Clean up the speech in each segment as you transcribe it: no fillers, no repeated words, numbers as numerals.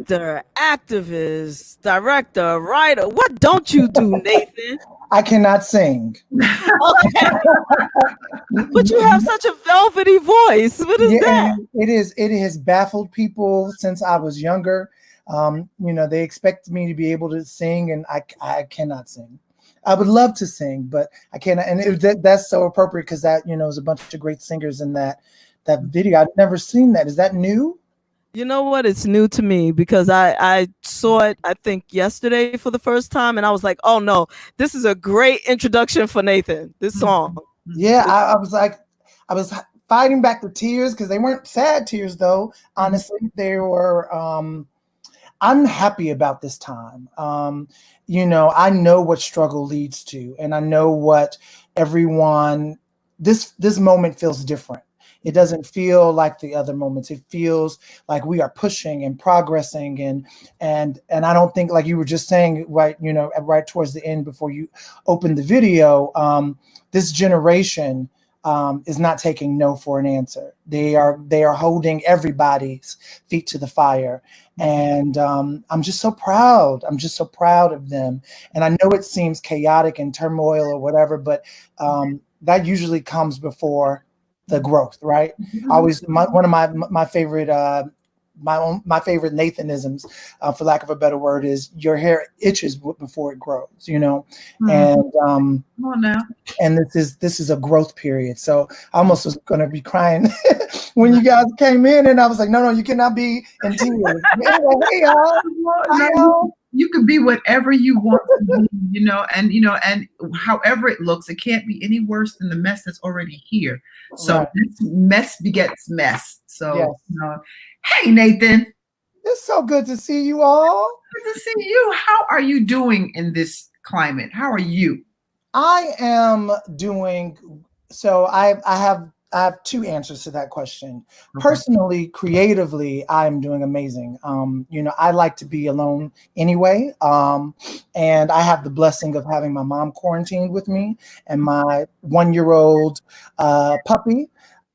actor, activist, director, writer. What don't you do, Nathan? I cannot sing. Okay. But you have such a velvety voice. What is that? It has baffled people since I was younger. They expect me to be able to sing, and I cannot sing. I would love to sing, but I cannot. And that's so appropriate because that is a bunch of great singers in that video. I've never seen that. Is that new? You know what? It's new to me because I saw it, I think, yesterday for the first time, and I was like, oh no, this is a great introduction for Nathan, this song. Yeah, I was fighting back the tears because they weren't sad tears, though. Honestly, they were. I'm happy about this time. I know what struggle leads to, and I know what everyone. This moment feels different. It doesn't feel like the other moments. It feels like we are pushing and progressing, and I don't think, like you were just saying, right towards the end before you opened the video, this generation is not taking no for an answer. They are holding everybody's feet to the fire, and I'm just so proud. I'm just so proud of them. And I know it seems chaotic and turmoil or whatever, but that usually comes before the growth, right? Always one of my favorite my favorite Nathanisms, for lack of a better word, is your hair itches before it grows, and and this is a growth period. So I almost was going to be crying when you guys came in, and I was like, no, you cannot be in tears. Anyway, hey, y'all. You can be whatever you want to be, and however it looks, it can't be any worse than the mess that's already here. So right. Mess begets mess. So, yes. Hey, Nathan. It's so good to see you all. Good to see you. How are you doing in this climate? How are you? I am doing, so I have two answers to that question. Okay. Personally, creatively, I'm doing amazing. I like to be alone anyway. And I have the blessing of having my mom quarantined with me and my 1-year-old puppy.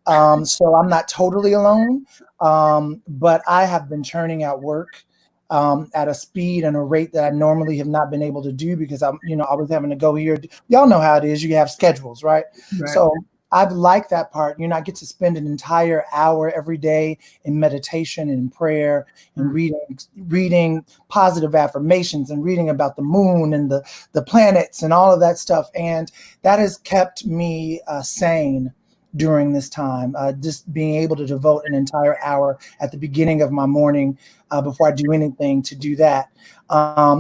So I'm not totally alone. But I have been churning out work at a speed and a rate that I normally have not been able to do because I'm, I was having to go here. Y'all know how it is. You have schedules, right? So I've liked that part. I get to spend an entire hour every day in meditation and in prayer and reading positive affirmations and reading about the moon and the planets and all of that stuff. And that has kept me sane during this time, just being able to devote an entire hour at the beginning of my morning before I do anything to do that.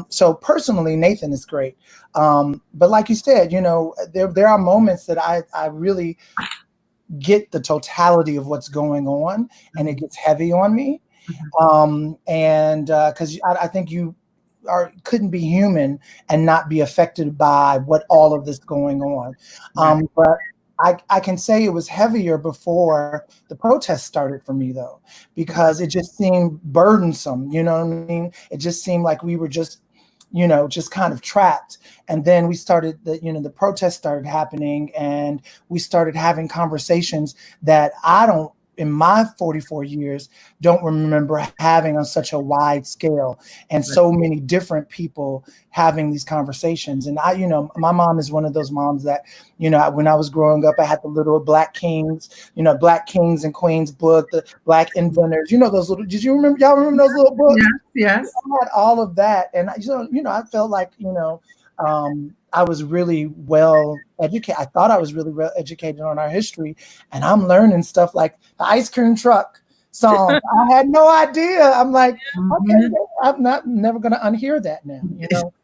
So personally, Nathan is great. But like you said, there are moments that I really get the totality of what's going on and it gets heavy on me. And because I think you couldn't be human and not be affected by what all of this going on. But I can say it was heavier before the protests started for me, though, because it just seemed burdensome. You know what I mean? It just seemed like we were just kind of trapped. And then we started the protests started happening and we started having conversations that in my 44 years, don't remember having on such a wide scale and so many different people having these conversations. And my mom is one of those moms that, when I was growing up, I had the little Black Kings and Queens book, the Black Inventors, those little, y'all remember those little books? Yes. I had all of that. And, I felt like, I was really well educated. I thought I was really well educated on our history, and I'm learning stuff like the ice cream truck song. I had no idea. I'm like, okay, I'm never going to unhear that now.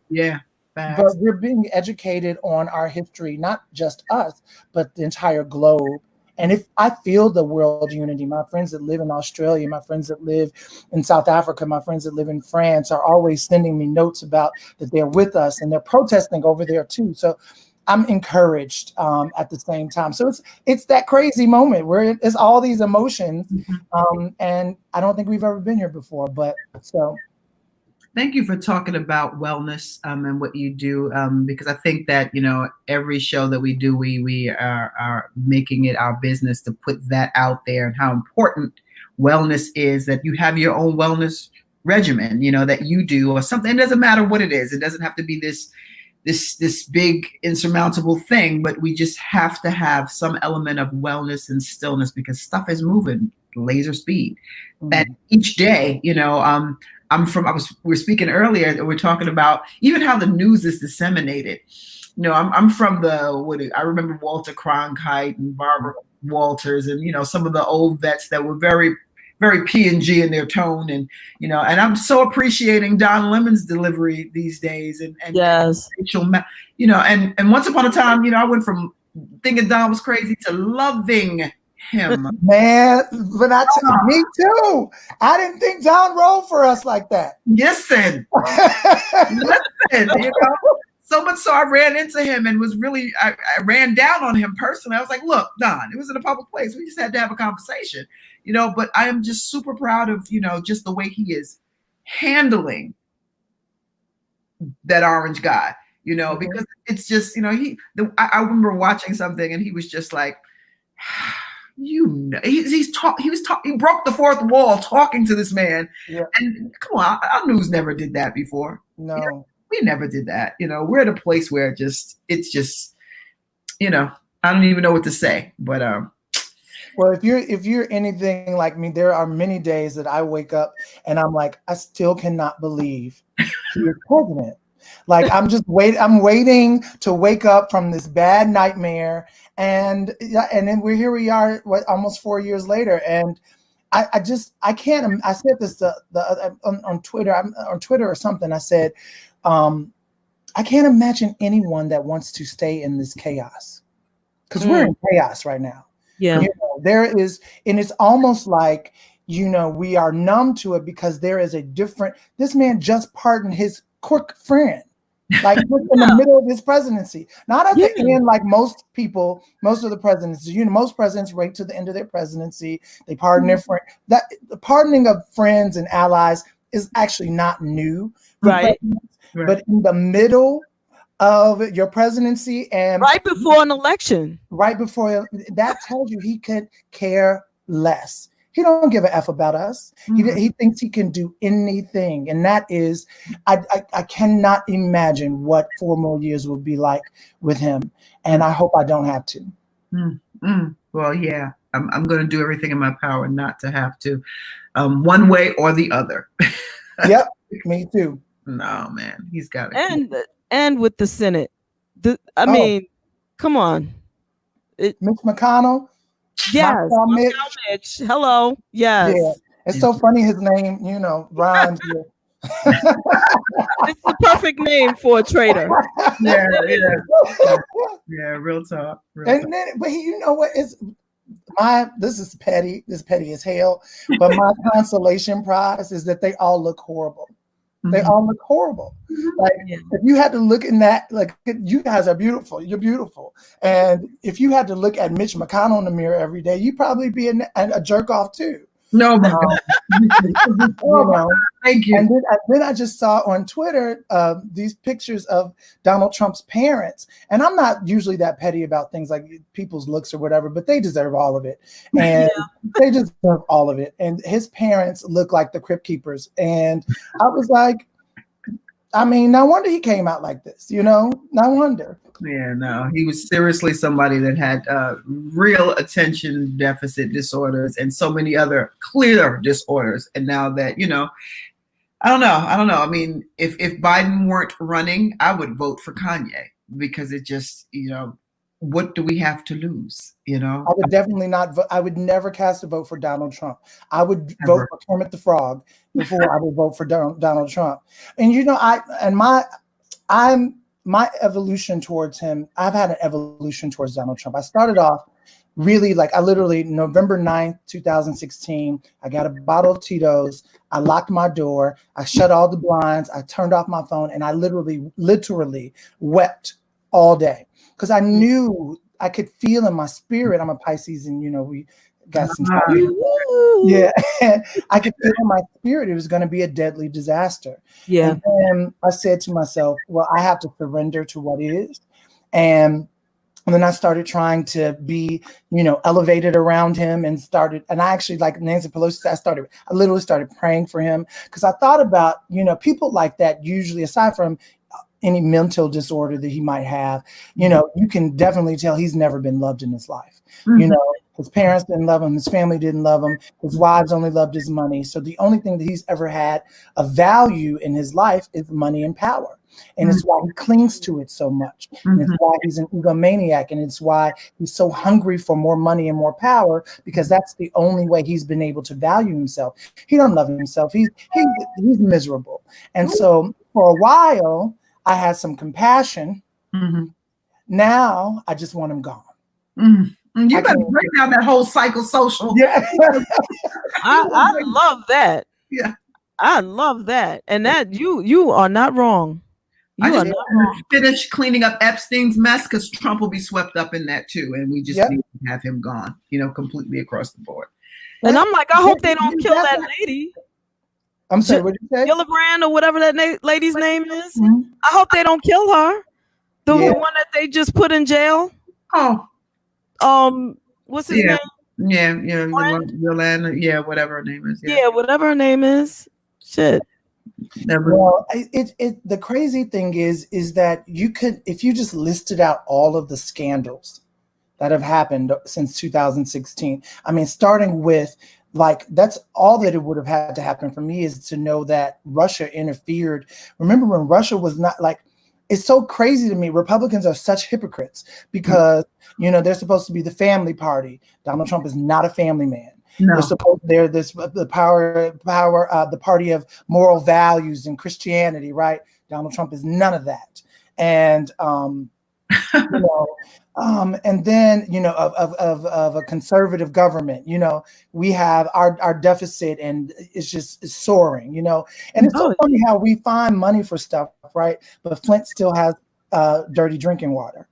Yeah. But we're being educated on our history, not just us, but the entire globe. And if I feel the world unity, my friends that live in Australia, my friends that live in South Africa, my friends that live in France are always sending me notes about that they're with us and they're protesting over there too. So I'm encouraged at the same time. So it's that crazy moment where it's all these emotions. And I don't think we've ever been here before, but so. Thank you for talking about wellness and what you do, because I think that, every show that we do, we are making it our business to put that out there and how important wellness is, that you have your own wellness regimen, you know, that you do or something. It doesn't matter what it is. It doesn't have to be this big insurmountable thing, but we just have to have some element of wellness and stillness because stuff is moving laser speed. And each day, you know, we were speaking earlier, we're talking about even how the news is disseminated. You know, I'm from I remember Walter Cronkite and Barbara Walters and, you know, some of the old vets that were very, very P&G in their tone. And, you know, and I'm so appreciating Don Lemon's delivery these days. And yes, Rachel, you know, and once upon a time, you know, I went from thinking Don was crazy to loving him. Man, but me too. I didn't think Don rolled for us like that. Listen, you know, so much so I ran into him and was really, I ran down on him personally. I was like, look, Don, it was in a public place. We just had to have a conversation, you know, but I am just super proud of, you know, just the way he is handling that orange guy, you know, because it's just, you know, I remember watching something and he was just like, you know, he broke the fourth wall talking to this man. Yeah. And come on, our news never did that before. No. You know, we never did that. You know, we're at a place where it's just, you know, I don't even know what to say. But well, if you're anything like me, there are many days that I wake up and I'm like, I still cannot believe he is president. Like I'm waiting to wake up from this bad nightmare, and then here we are, almost 4 years later, and I can't. I said this on Twitter, on Twitter or something. I said, I can't imagine anyone that wants to stay in this chaos because we're in chaos right now. Yeah, you know, there is, and it's almost like, you know, we are numb to it because there is this man just pardoned his crook friend, like in the middle of his presidency, not at the end, like most of the presidents, you know, most presidents wait to the end of their presidency, they pardon their friend. That the pardoning of friends and allies is actually not new, right? But in the middle of your presidency and right before an election, that tells you he could care less. He don't give a F about us. He thinks he can do anything. And that is, I cannot imagine what 4 more years will be like with him. And I hope I don't have to. Well, yeah, I'm going to do everything in my power not to have to, one way or the other. Yep, me too. No, man, he's got it. And with the Senate, I mean, come on. Mitch McConnell. Yes, Mitch. Hello. Yes. Yeah. It's so funny his name, you know, rhymes with. It's the perfect name for a traitor. Yeah, real talk. But you know what? This is petty. This petty as hell. But my consolation prize is that they all look horrible. They all look horrible. Like if you had to look in that, like you guys are beautiful. You're beautiful. And if you had to look at Mitch McConnell in the mirror every day, you'd probably be a jerk off too. No, you know, thank you. And then I just saw on Twitter these pictures of Donald Trump's parents. And I'm not usually that petty about things like people's looks or whatever, but they deserve all of it. And they deserve all of it. And his parents look like the Crypt Keepers. And I was like, I mean, no wonder he came out like this, you know, no wonder. Yeah, no, he was seriously somebody that had real attention deficit disorders and so many other clear disorders. And now that, you know, I don't know. I mean, if Biden weren't running, I would vote for Kanye because it just, you know, what do we have to lose? You know, I would definitely not vote. I would never cast a vote for Donald Trump. I would vote for Kermit the Frog before I would vote for Donald Trump. And, you know, my evolution towards him, I've had an evolution towards Donald Trump. I started off really I literally November 9th, 2016, I got a bottle of Tito's. I locked my door. I shut all the blinds. I turned off my phone and I literally wept all day because I knew I could feel in my spirit. I'm a Pisces and, you know, we got some time. Yeah. I could feel in my spirit it was going to be a deadly disaster. Yeah. And then I said to myself, well, I have to surrender to what is. And And then I started trying to be, elevated around him and I actually, like Nancy Pelosi said, I literally started praying for him because I thought about, people like that usually, aside from any mental disorder that he might have, you can definitely tell he's never been loved in his life. Mm-hmm. His parents didn't love him. His family didn't love him. His wives only loved his money. So the only thing that he's ever had of value in his life is money and power. And it's why he clings to it so much. And it's why he's an egomaniac. And it's why he's so hungry for more money and more power, because that's the only way he's been able to value himself. He don't love himself. He's miserable. And so for a while, I had some compassion. Now I just want him gone. You better break down that whole psychosocial. Yeah. I love that. Yeah. I love that. And that you are not wrong. I just finish cleaning up Epstein's mess because Trump will be swept up in that too. And we just need to have him gone, completely across the board. And I'm like, I hope they don't kill that lady. I'm sorry, what did you say? Gillibrand or whatever that lady's name is. I hope they don't kill her. The one that they just put in jail. Oh. What's his name? Yeah, Yolanda. Yeah, whatever her name is. Yeah, whatever her name is. Shit. Well, the crazy thing is that you could, if you just listed out all of the scandals that have happened since 2016. I mean, starting with, that's all that it would have had to happen for me is to know that Russia interfered. Remember when Russia was not it's so crazy to me. Republicans are such hypocrites because, they're supposed to be the family party. Donald Trump is not a family man. No. They're the party of moral values and Christianity, right? Donald Trump is none of that. And, and then, of a conservative government, we have our deficit and it's soaring, and it's so funny how we find money for stuff, right? But Flint still has dirty drinking water.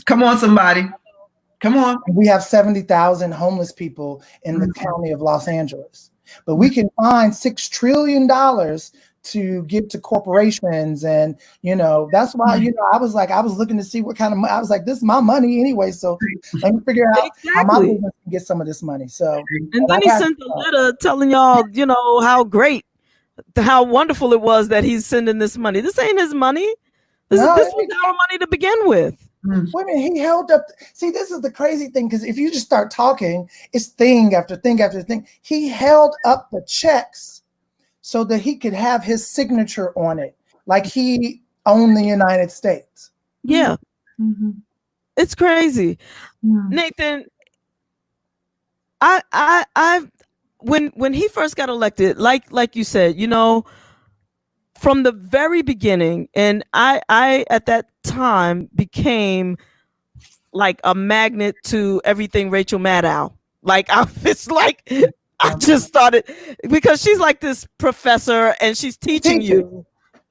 Come on, somebody. Come on. We have 70,000 homeless people in the county of Los Angeles, but we can find $6 trillion to give to corporations. And, that's why, I was looking to see what kind of money. I was like, this is my money anyway. So let me figure out how my business can get some of this money. So, and then he sent a letter telling y'all, how great, how wonderful it was that he's sending this money. This ain't his money. This was our money to begin with. Wait a minute, he held up. See, this is the crazy thing, because if you just start talking, it's thing after thing after thing. He held up the checks so that he could have his signature on it, like he owned the United States. Yeah, it's crazy, Nathan. When he first got elected, like you said, from the very beginning, and I at that time became like a magnet to everything Rachel Maddow. I just started, because she's like this professor and she's teaching you.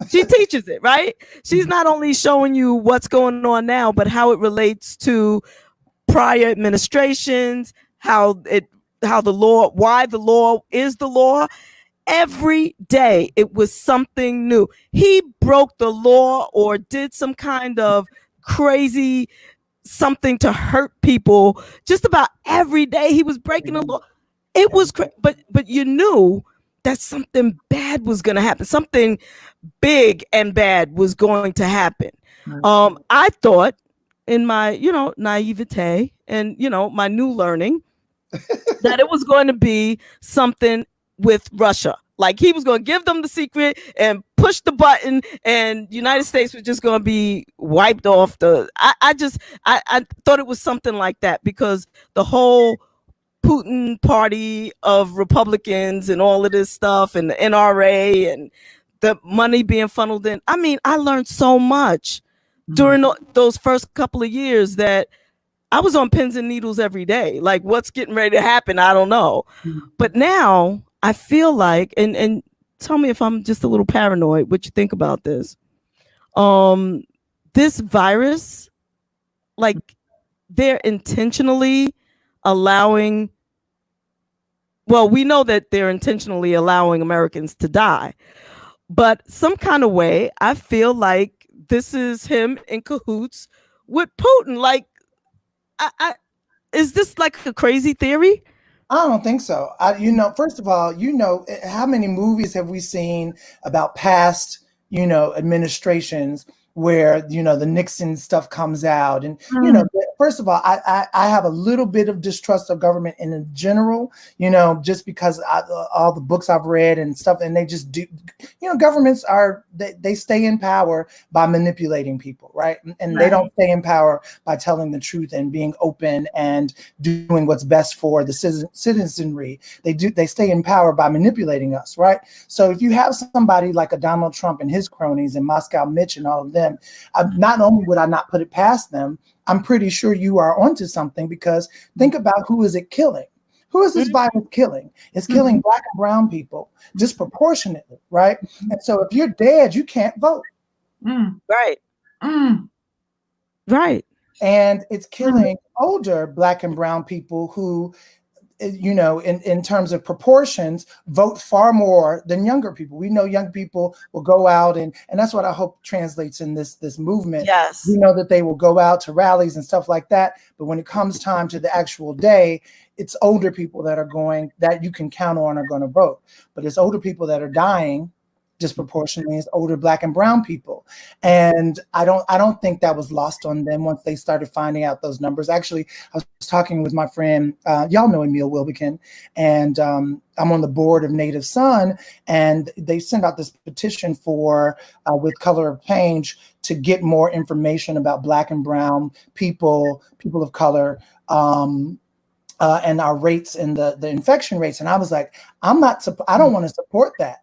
She teaches it, right? She's not only showing you what's going on now, but how it relates to prior administrations, how the law, why the law is the law. Every day it was something new. He broke the law or did some kind of crazy something to hurt people. Just about every day he was breaking the law. It was but you knew that something bad was going to happen. Something big and bad was going to happen. I thought, in my naivete and my new learning, that it was going to be something with Russia. Like he was going to give them the secret and push the button, and United States was just going to be wiped off the. I thought it was something like that, because the whole Putin party of Republicans and all of this stuff, and the NRA and the money being funneled in. I mean, I learned so much during those first couple of years that I was on pins and needles every day. Like, what's getting ready to happen? I don't know. But now I feel like, and tell me if I'm just a little paranoid, what you think about this. This virus, like, they're intentionally allowing, well, we know that they're intentionally allowing Americans to die, but some kind of way, I feel like this is him in cahoots with Putin. Like, Is this like a crazy theory? I don't think so. First of all, how many movies have we seen about past, administrations where, the Nixon stuff comes out. And, first of all, I have a little bit of distrust of government in general, just because all the books I've read and stuff, and they just do, governments they stay in power by manipulating people, right? And they don't stay in power by telling the truth and being open and doing what's best for the citizenry. They stay in power by manipulating us, right? So if you have somebody like a Donald Trump and his cronies and Moscow Mitch and all of them, not only would I not put it past them, I'm pretty sure you are onto something, because think about who is it killing. Who is this virus killing? It's killing Black and brown people disproportionately, right? And so if you're dead, you can't vote. Right. Right. And it's killing older Black and brown people who, in terms of proportions, vote far more than younger people. We know young people will go out, and that's what I hope translates in this movement. Yes. We know that they will go out to rallies and stuff like that. But when it comes time to the actual day, it's older people that you can count on are going to vote. But it's older people that are dying disproportionately as older Black and brown people. And I don't think that was lost on them once they started finding out those numbers. Actually, I was talking with my friend, y'all know Emil Wilbekin, and I'm on the board of Native Son, and they sent out this petition for with Color of Change to get more information about Black and brown people of color, and our rates and the infection rates. And I was like, I don't want to support that.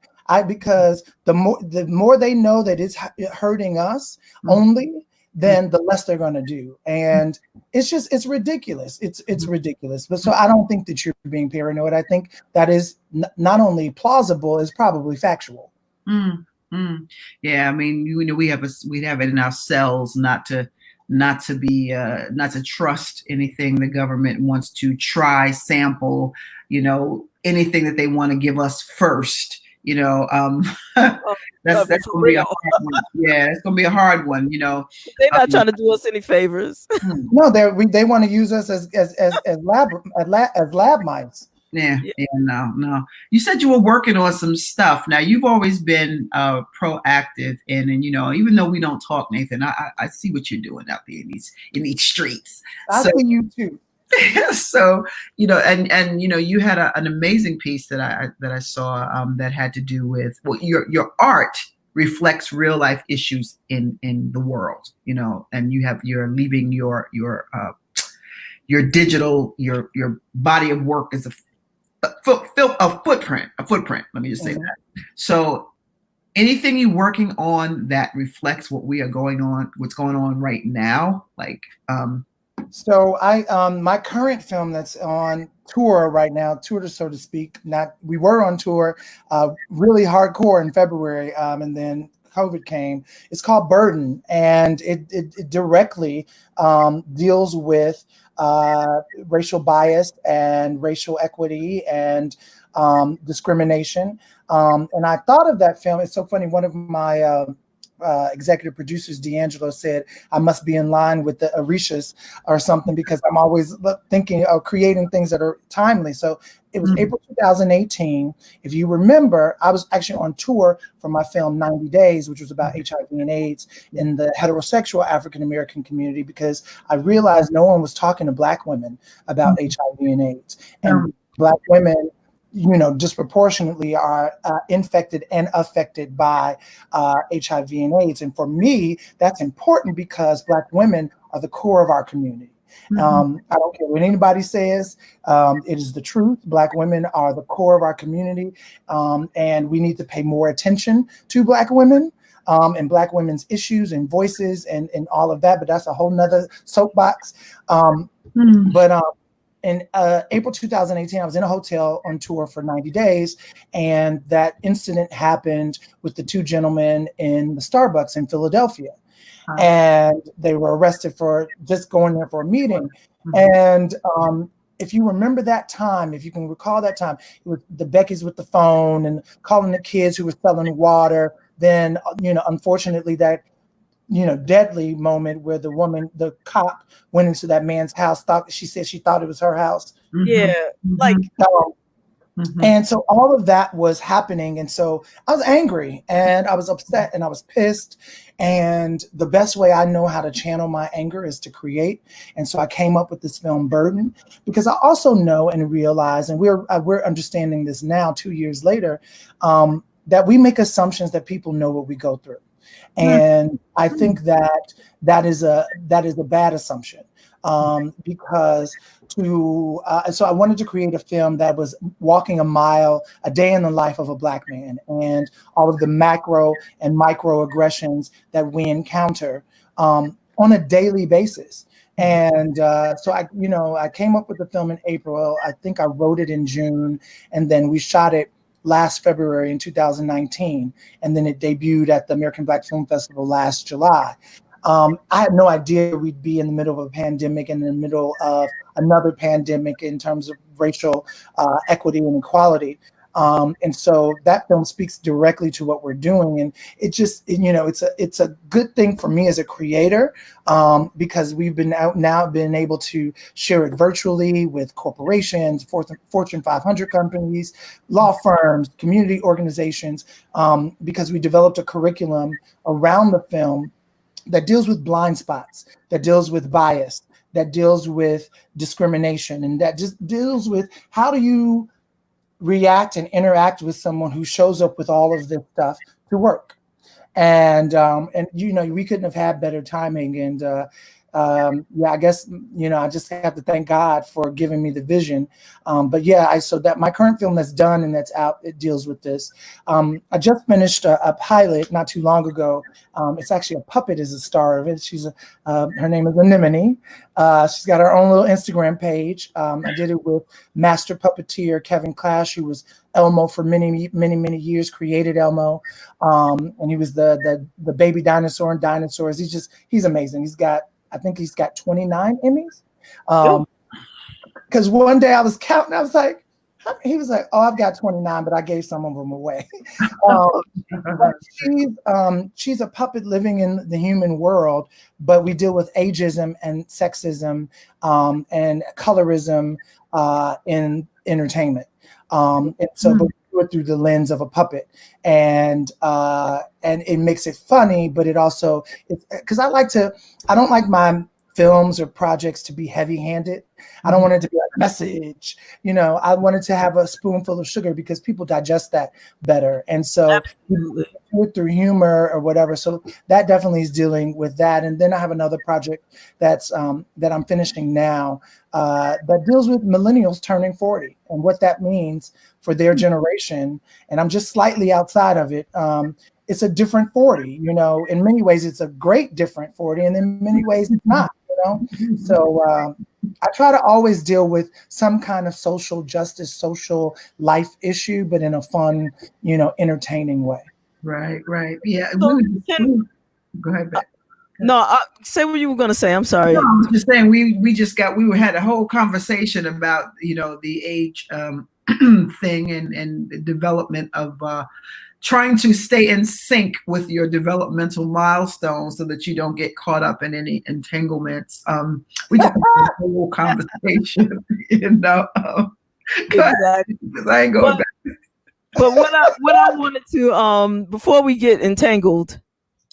Because the more they know that it's hurting us only, then the less they're going to do. And it's ridiculous. It's ridiculous. But so I don't think that you're being paranoid. I think that is not only plausible, it's probably factual. Yeah, I mean, we have it in ourselves not to trust anything the government wants to try, sample, anything that they want to give us first. That's gonna be a hard one. Yeah, it's gonna be a hard one. They're not trying to do us any favors. No, they want to use us as lab mice. Yeah, no. You said you were working on some stuff. Now, you've always been proactive, and even though we don't talk, Nathan, I see what you're doing out there in these streets. I see you too. So, and you had an amazing piece that I saw that had to do with your art reflects real life issues in the world, and you're leaving your digital, your body of work as a footprint. Let me just say that. So anything you're working on that reflects what's going on right now, like, So my current film that's on tour right now, so to speak. We were on tour, really hardcore in February, and then COVID came. It's called Burden, and it directly deals with racial bias and racial equity and discrimination. And I thought of that film. It's so funny. One of my executive producers, D'Angelo, said I must be in line with the Orishas or something, because I'm always thinking of creating things that are timely. So it was April 2018. If you remember, I was actually on tour for my film 90 Days, which was about HIV and AIDS in the heterosexual African-American community, because I realized no one was talking to Black women about HIV and AIDS. And Black women, disproportionately are infected and affected by HIV and AIDS. And for me, that's important because Black women are the core of our community. I don't care what anybody says. It is the truth. Black women are the core of our community. And we need to pay more attention to Black women and Black women's issues and voices and all of that. But that's a whole nother soapbox. In April 2018, I was in a hotel on tour for 90 days, and that incident happened with the two gentlemen in the Starbucks in Philadelphia. And they were arrested for just going there for a meeting. And if you remember that time, if you can recall that time, it was the Beckys with the phone and calling the kids who were selling water. Then, unfortunately, that deadly moment where the cop went into that man's house. She said she thought it was her house. Yeah, like. And so all of that was happening. And so I was angry and I was upset and I was pissed. And the best way I know how to channel my anger is to create. And so I came up with this film Burden, because I also know and realize, and we're understanding this now 2 years later, that we make assumptions that people know what we go through. And I think that is a bad assumption. Because so I wanted to create a film that was walking a mile, a day in the life of a Black man, and all of the macro and micro aggressions that we encounter on a daily basis. And so I came up with the film in April. I think I wrote it in June, and then we shot it last February in 2019, and then it debuted at the American Black Film Festival last July. I had no idea we'd be in the middle of a pandemic, in the middle of another pandemic in terms of racial equity and equality. And so that film speaks directly to what we're doing. And it just, it's a good thing for me as a creator, because we've been able to share it virtually with corporations, Fortune 500 companies, law firms, community organizations, because we developed a curriculum around the film that deals with blind spots, that deals with bias, that deals with discrimination, and that just deals with how do you react and interact with someone who shows up with all of this stuff to work. And we couldn't have had better timing. And I guess I just have to thank God for giving me the vision. So that my current film that's done and that's out, it deals with this. I just finished a pilot not too long ago. It's actually a puppet is a star of it. Her name is Anemone. She's got her own little Instagram page. I did it with master puppeteer Kevin Clash, who was Elmo for many, many, many years, created Elmo. And he was the baby dinosaur in Dinosaurs. He's amazing. I think he's got 29 Emmys. Because one day I was counting, I was like, he was like, oh, I've got 29, but I gave some of them away. She's a puppet living in the human world, but we deal with ageism and sexism and colorism in entertainment. And so we do it through the lens of a puppet, and it makes it funny, but it also, because I don't like my films or projects to be heavy-handed. I don't want it to be like a message, I wanted to have a spoonful of sugar because people digest that better. And so do it through humor or whatever. So that definitely is dealing with that. And then I have another project that I'm finishing now that deals with millennials turning 40 and what that means for their generation. And I'm just slightly outside of it. It's a different 40, in many ways it's a great different 40, and in many ways it's not, So I try to always deal with some kind of social justice, social life issue, but in a fun, entertaining way. Right. Yeah. So Go ahead, Beck. No, say what you were going to say. I'm sorry. No, I was just saying we had a whole conversation about, the age thing and the development of trying to stay in sync with your developmental milestones so that you don't get caught up in any entanglements. We just had a whole conversation, Exactly. I ain't going back. But what I wanted to before we get entangled,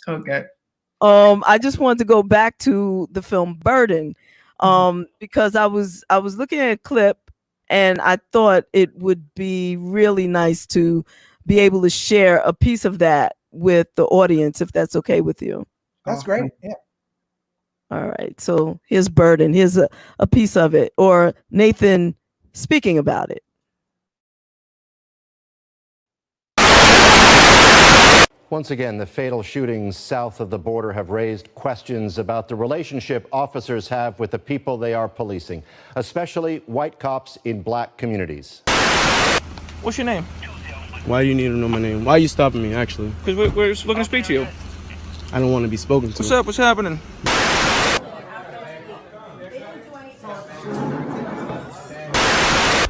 okay, I just wanted to go back to the film Burden, because I was looking at a clip and I thought it would be really nice to be able to share a piece of that with the audience, if that's okay with you. That's great. Yeah. All right. So here's Burden. Here's a piece of it, or Nathan speaking about it. Once again, the fatal shootings south of the border have raised questions about the relationship officers have with the people they are policing, especially white cops in Black communities. What's your name? Why do you need to know my name? Why are you stopping me, actually? Because we're looking to speak to you. I don't want to be spoken to. What's up? What's happening?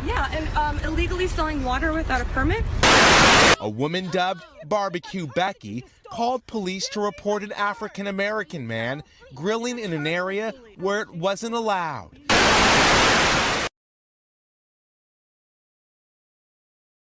Yeah, and illegally selling selling water without a permit? A woman dubbed Barbecue Becky called police to report an African-American man grilling in an area where it wasn't allowed.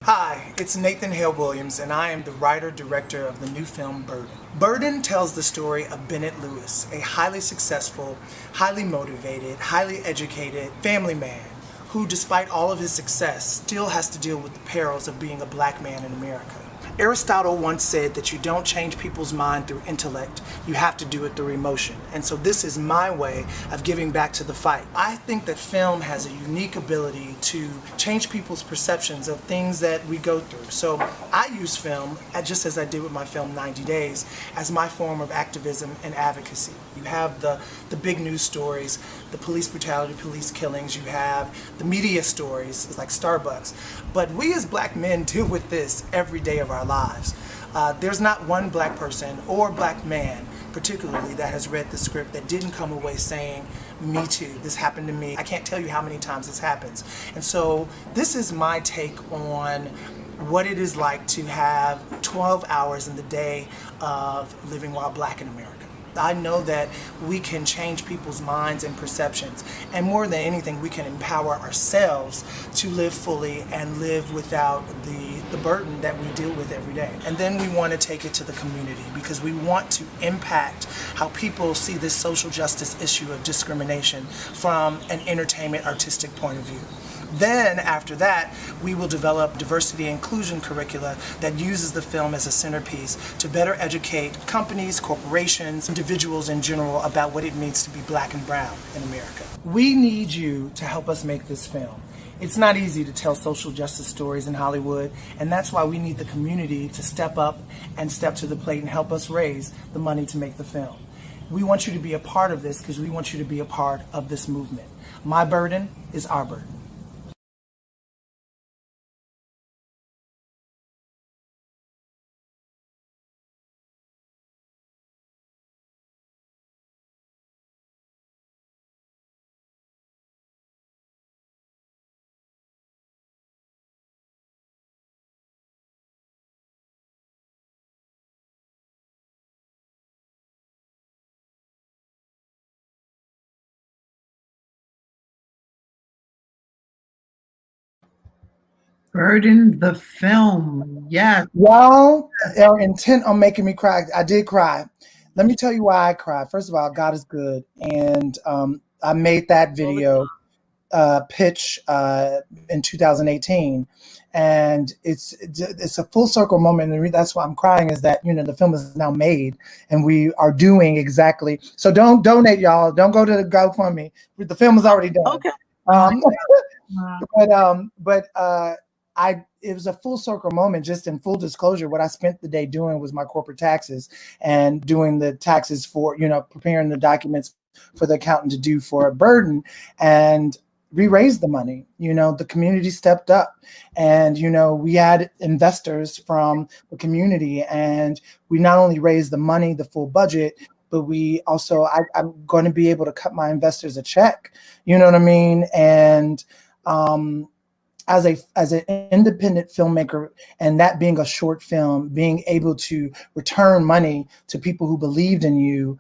Hi, it's Nathan Hale Williams, and I am the writer-director of the new film Burden. Burden tells the story of Bennett Lewis, a highly successful, highly motivated, highly educated family man who, despite all of his success, still has to deal with the perils of being a black man in America. Aristotle once said that you don't change people's mind through intellect, you have to do it through emotion. And so this is my way of giving back to the fight. I think that film has a unique ability to change people's perceptions of things that we go through. So I use film, just as I did with my film 90 Days, as my form of activism and advocacy. You have the big news stories, the police brutality, police killings, you have the media stories like Starbucks. But we as black men deal with this every day of our lives. There's not one black person or black man particularly that has read the script that didn't come away saying, me too, this happened to me. I can't tell you how many times this happens. And so this is my take on what it is like to have 12 hours in the day of living while black in America. I know that we can change people's minds and perceptions, and more than anything, we can empower ourselves to live fully and live without the burden that we deal with every day. And then we want to take it to the community because we want to impact how people see this social justice issue of discrimination from an entertainment, artistic point of view. Then after that, we will develop diversity and inclusion curricula that uses the film as a centerpiece to better educate companies, corporations, individuals in general about what it means to be black and brown in America. We need you to help us make this film. It's not easy to tell social justice stories in Hollywood, and that's why we need the community to step up and step to the plate and help us raise the money to make the film. We want you to be a part of this because we want you to be a part of this movement. My burden is our burden. Burden the film. Yes. Y'all are intent on making me cry. I did cry. Let me tell you why I cried. First of all, God is good. And I made that video pitch in 2018. And it's a full circle moment. And that's why I'm crying is that, the film is now made and we are doing exactly. So don't donate, y'all. Don't go to the GoFundMe. The film is already done. Okay. It was a full circle moment. Just in full disclosure, what I spent the day doing was my corporate taxes and doing the taxes for, preparing the documents for the accountant to do for a burden. And we raised the money, the community stepped up and, we had investors from the community and we not only raised the money, the full budget, but we also, I'm going to be able to cut my investors a check, you know what I mean? And, as an independent filmmaker, and that being a short film, being able to return money to people who believed in you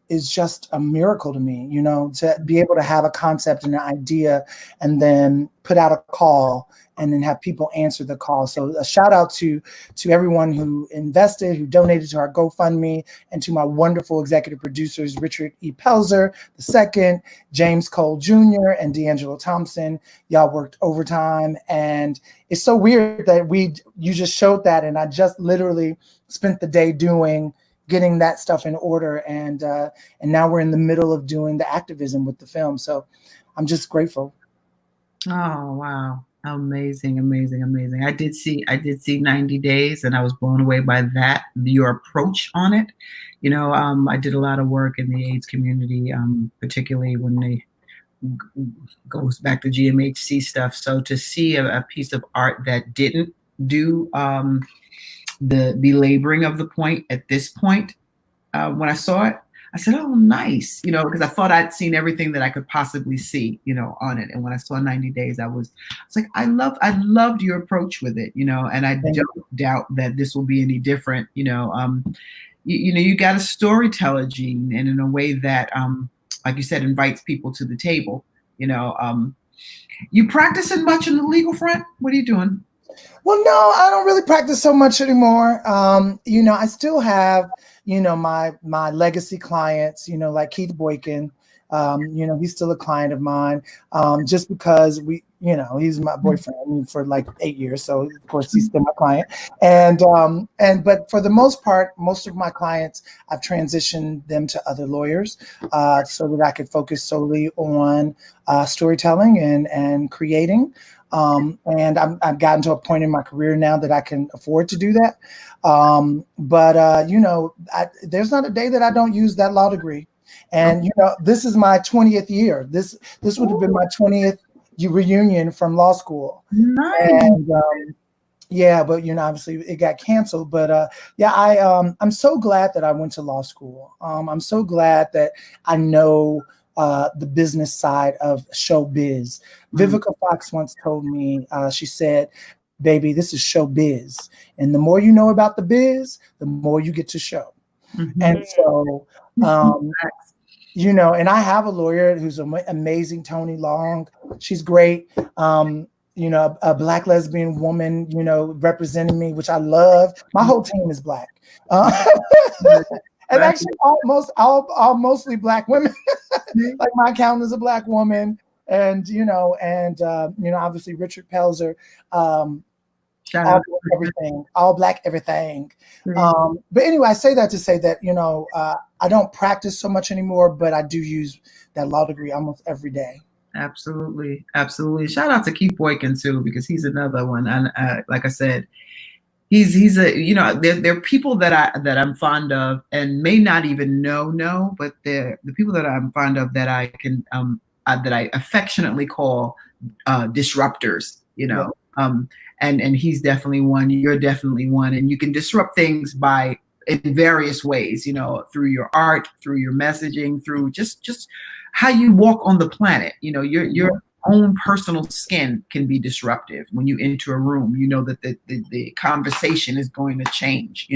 is just a miracle to me, to be able to have a concept and an idea and then put out a call and then have people answer the call. So a shout out to everyone who invested, who donated to our GoFundMe, and to my wonderful executive producers, Richard E. Pelzer II, James Cole Jr., and D'Angelo Thompson. Y'all worked overtime. And it's so weird that you just showed that. And I just literally spent the day getting that stuff in order. And now we're in the middle of doing the activism with the film. So I'm just grateful. Oh, wow. Amazing, amazing, amazing. I did see 90 Days and I was blown away by that, your approach on it. I did a lot of work in the AIDS community, particularly when they goes back to GMHC stuff. So to see a piece of art that didn't do the belaboring of the point at this point, when I saw it, I said, oh, nice, because I thought I'd seen everything that I could possibly see, on it. And when I saw 90 Days, I was like, I loved your approach with it, and I don't doubt that this will be any different, you got a storyteller gene, and in a way that, like you said, invites people to the table, you practicing much in the legal front? What are you doing? Well, no, I don't really practice so much anymore. I still have, my legacy clients, like Keith Boykin. He's still a client of mine, just because he's my boyfriend for like 8 years. So of course he's still my client. But for the most part, most of my clients, I've transitioned them to other lawyers, so that I could focus solely on storytelling and creating. And I've gotten to a point in my career now that I can afford to do that. There's not a day that I don't use that law degree. And, this is my 20th year. This would have been my 20th reunion from law school. Nice. And, but, obviously it got canceled. But, I'm so glad that I went to law school. I'm so glad that I know the business side of showbiz. Vivica Fox once told me, she said, baby, this is showbiz. And the more you know about the biz, the more you get to show. And so, and I have a lawyer who's amazing, Tony Long. She's great. A Black lesbian woman, representing me, which I love. My whole team is Black. And actually all mostly Black women. Like my accountant is a Black woman, and obviously Richard Pelzer, all Black everything. But anyway, I say that to say that I don't practice so much anymore, but I do use that law degree almost every day. Absolutely. Shout out to Keith Boykin too, because he's another one. And like I said, he's a there are people that I'm fond of and may not even know, but they're the people that I'm fond of that I can that I affectionately call disruptors. And he's definitely one. You're definitely one, and you can disrupt things in various ways. Through your art, through your messaging, through just how you walk on the planet. Your own personal skin can be disruptive when you enter a room. That the conversation is going to change.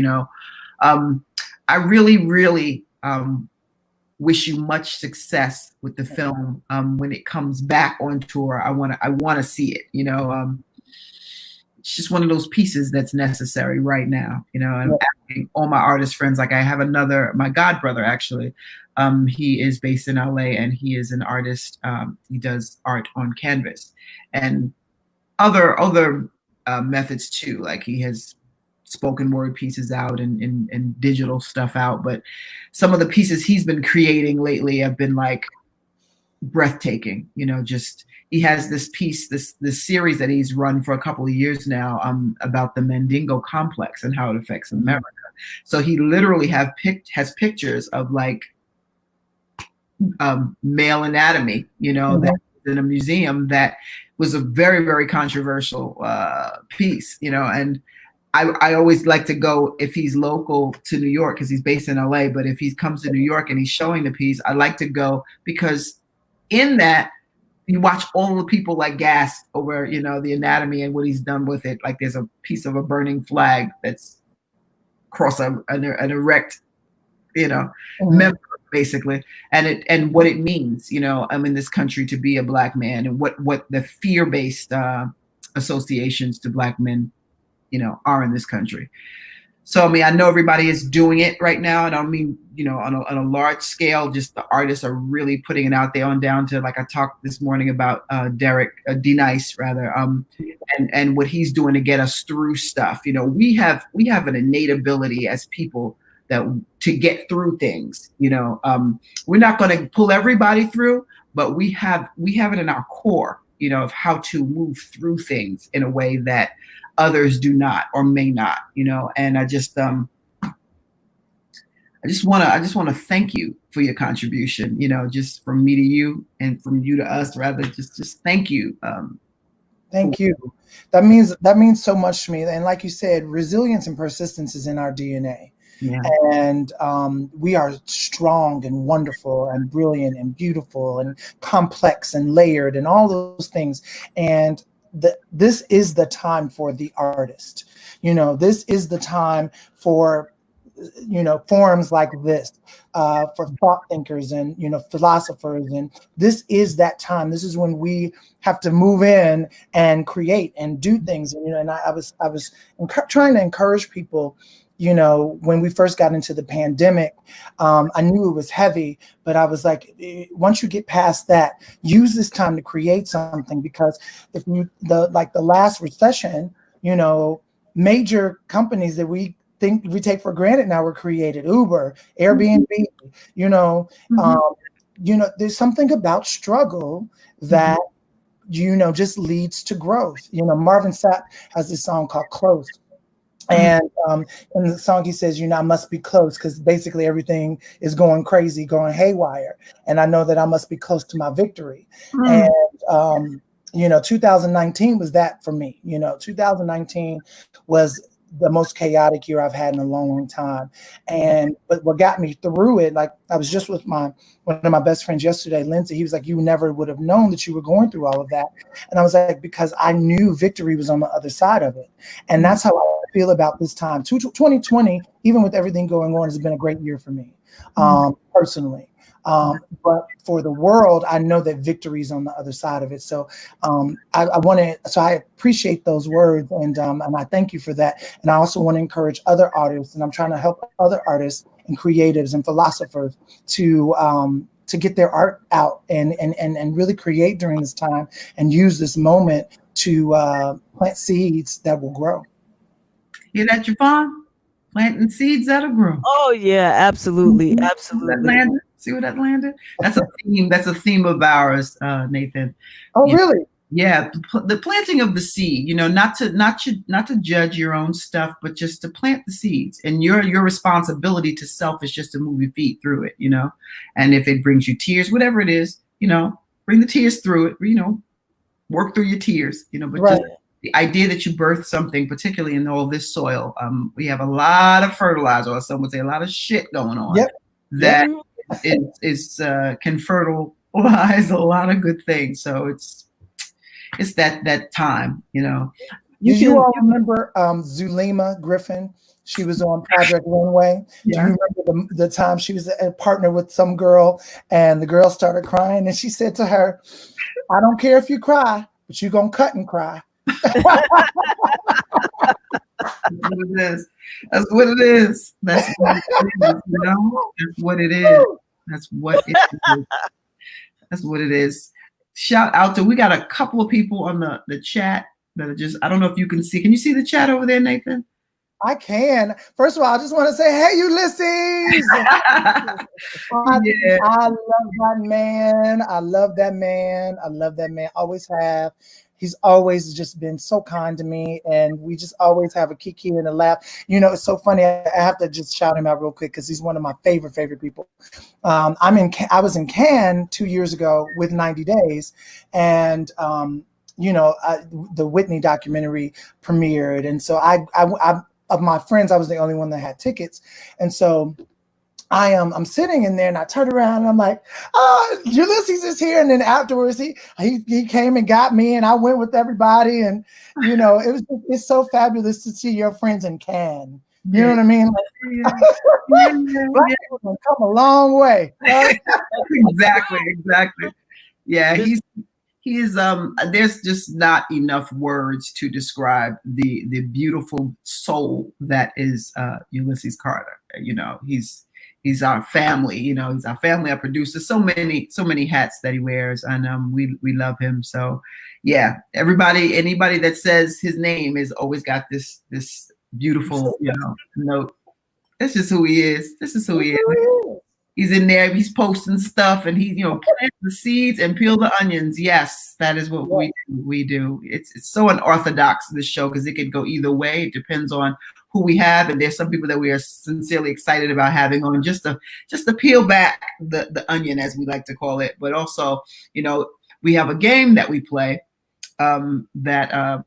I really wish you much success with the film when it comes back on tour. I want to see it. It's just one of those pieces that's necessary right now. I'm asking all my artist friends. Like I have my god brother actually. He is based in LA and he is an artist. He does art on canvas and other methods too. Like he has spoken word pieces out and digital stuff out. But some of the pieces he's been creating lately have been like breathtaking. He has this piece, this series that he's run for a couple of years now about the Mandingo complex and how it affects America. So he literally has pictures of like male anatomy, that in a museum that was a very, very controversial piece, and I always like to go if he's local to New York because he's based in LA. But if he comes to New York and he's showing the piece, I like to go because in that you watch all the people like gasp over, the anatomy and what he's done with it. Like there's a piece of a burning flag that's across an erect, member basically, and what it means, I'm in this country to be a Black man and what the fear-based associations to Black men, are in this country. So, I know everybody is doing it right now. I don't mean, on a large scale, just the artists are really putting it out there on down to, like I talked this morning about Derek, D-Nice rather, and what he's doing to get us through stuff. We have an innate ability as people to get through things. We're not going to pull everybody through, but we have it in our core, of how to move through things in a way that others do not or may not, and I just want to thank you for your contribution, just from me to you and from you to us, rather. Just thank you. Thank you. That means so much to me. And like you said, resilience and persistence is in our DNA. Yeah. And we are strong and wonderful and brilliant and beautiful and complex and layered and all those things. And this is the time for the artist. This is the time for forums like this, for thought thinkers and philosophers, and this is that time. This is when we have to move in and create and do things. And I was trying to encourage people. When we first got into the pandemic, I knew it was heavy, but I was like, once you get past that, use this time to create something, because if the last recession, major companies that we think we take for granted now were created. Uber, Airbnb, there's something about struggle that just leads to growth. Marvin Sapp has this song called Close. And in the song he says, I must be close, because basically everything is going crazy, going haywire, and I know that I must be close to my victory. And 2019 was that for me. 2019 was the most chaotic year I've had in a long, long time. But what got me through it, like I was just with one of my best friends yesterday, Lindsay. He was like, you never would have known that you were going through all of that. And I was like, because I knew victory was on the other side of it. And that's how I feel about this time. 2020, even with everything going on, has been a great year for me, personally. But for the world, I know that victory is on the other side of it. So I appreciate those words, and I thank you for that. And I also want to encourage other artists, and I'm trying to help other artists and creatives and philosophers to get their art out and really create during this time, and use this moment to plant seeds that will grow. Hear that, JaVonne? Planting seeds that'll grow. Oh yeah, absolutely, absolutely. See where that landed? That's a theme. That's a theme of ours, Nathan. Oh, really? Yeah, the planting of the seed. Not to judge your own stuff, but just to plant the seeds. And your responsibility to self is just to move your feet through it. And if it brings you tears, whatever it is, bring the tears through it. Work through your tears. But right. Just the idea that you birth something, particularly in all this soil, we have a lot of fertilizer, or some would say a lot of shit going on. Yep. That can fertilize a lot of good things. So it's that time, You all remember Zulema Griffin? She was on Project Runway. Yeah. Do you remember the time she was a partner with some girl, and the girl started crying, and she said to her, I don't care if you cry, but you're gonna cut and cry. That's what it is. That's what it is. That's what it is. That's what it is. That's what it is. Shout out to, we got a couple of people on the chat that are just, I don't know if you can see. Can you see the chat over there, Nathan? I can. First of all, I just want to say, hey, Ulysses. Yeah. I love that man. I love that man. I love that man. Always have. He's always just been so kind to me, and we just always have a kiki and a laugh. It's so funny. I have to just shout him out real quick because he's one of my favorite people. I was in Cannes 2 years ago with 90 Days, and the Whitney documentary premiered, and so I of my friends, I was the only one that had tickets, and so I'm sitting in there, and I turn around and I'm like, oh, Ulysses is here. And then afterwards he came and got me, and I went with everybody. And, it's so fabulous to see your friends in Cannes. You know what I mean? Black people have come a long way. Right? Exactly. Yeah, he is there's just not enough words to describe the beautiful soul that is Ulysses Carter. He's our family, he's our family, our producer, so many hats that he wears, and we love him. So yeah, anybody that says his name has always got this beautiful, note. That's just who he is. This is who he is. He's in there, he's posting stuff, and he, plant the seeds and peel the onions. Yes, that is what we do. It's so unorthodox, this show, because it could go either way. It depends on who we have, and there's some people that we are sincerely excited about having on, just to peel back the onion, as we like to call it. But also, we have a game that we play that